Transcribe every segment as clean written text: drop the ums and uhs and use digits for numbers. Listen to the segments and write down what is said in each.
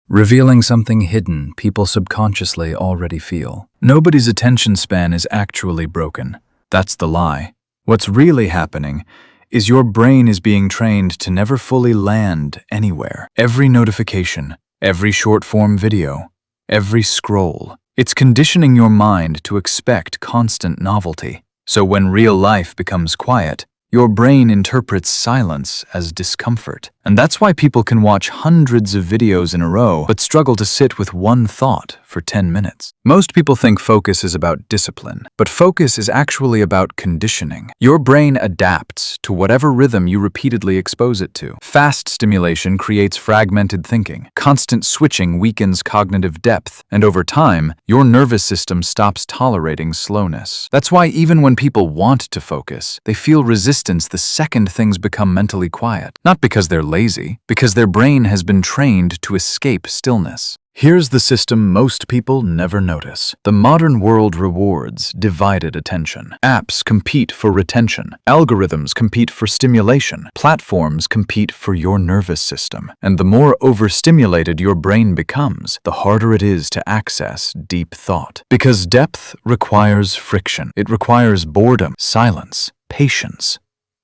revealing something hidden people subconsciously already feel. Nobody's attention span is actually broken. That's the lie. What's really happening is your brain is being trained to never fully land anywhere. Every notification, every short-form video, every scroll, it's conditioning your mind to expect constant novelty. So when real life becomes quiet, your brain interprets silence as discomfort. And that's why people can watch hundreds of videos in a row but struggle to sit with one thought for 10 minutes. Most people think focus is about discipline, but focus is actually about conditioning. Your brain adapts to whatever rhythm you repeatedly expose it to. Fast stimulation creates fragmented thinking. Constant switching weakens cognitive depth, and over time, your nervous system stops tolerating slowness. That's why even when people want to focus, they feel resistance the second things become mentally quiet. Not because they're lazy, because their brain has been trained to escape stillness. Here's the system most people never notice. The modern world rewards divided attention. Apps compete for retention. Algorithms compete for stimulation. Platforms compete for your nervous system. And the more overstimulated your brain becomes, the harder it is to access deep thought. Because depth requires friction. It requires boredom, silence, patience.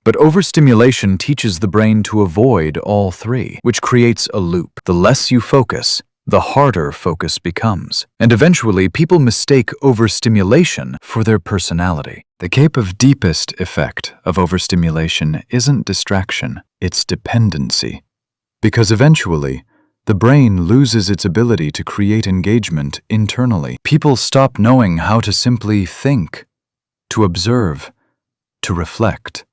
But overstimulation teaches the brain to avoid all three, which creates a loop. The less you focus, the harder focus becomes. And eventually, people mistake overstimulation for their personality. The deepest effect of overstimulation isn't distraction, it's dependency. Because eventually, the brain loses its ability to create engagement internally. People stop knowing how to simply think, to observe, to reflect.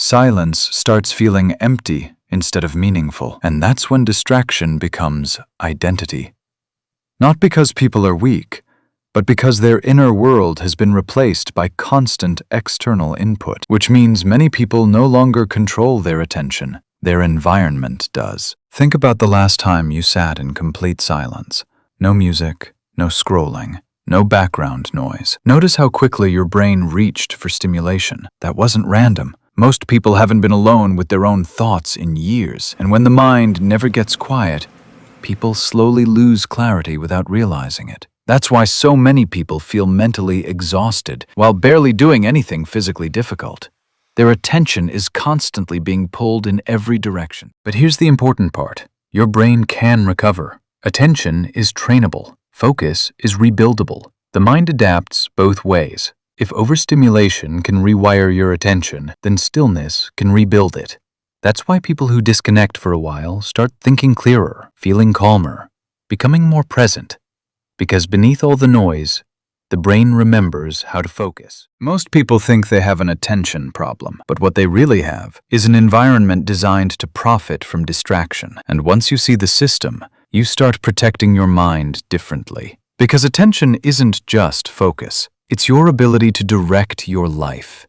Silence starts feeling empty instead of meaningful, and that's when distraction becomes identity. Not because people are weak, but because their inner world has been replaced by constant external input, which means many people no longer control their attention, their environment does. Think about the last time you sat in complete silence. No music, no scrolling, no background noise. Notice how quickly your brain reached for stimulation. That wasn't random. Most people haven't been alone with their own thoughts in years, and when the mind never gets quiet, people slowly lose clarity without realizing it. That's why so many people feel mentally exhausted while barely doing anything physically difficult. Their attention is constantly being pulled in every direction. But here's the important part. Your brain can recover. Attention is trainable. Focus is rebuildable. The mind adapts both ways. If overstimulation can rewire your attention, then stillness can rebuild it. That's why people who disconnect for a while start thinking clearer, feeling calmer, becoming more present. Because beneath all the noise, the brain remembers how to focus. Most people think they have an attention problem, but what they really have is an environment designed to profit from distraction. And once you see the system, you start protecting your mind differently. Because attention isn't just focus. It's your ability to direct your life.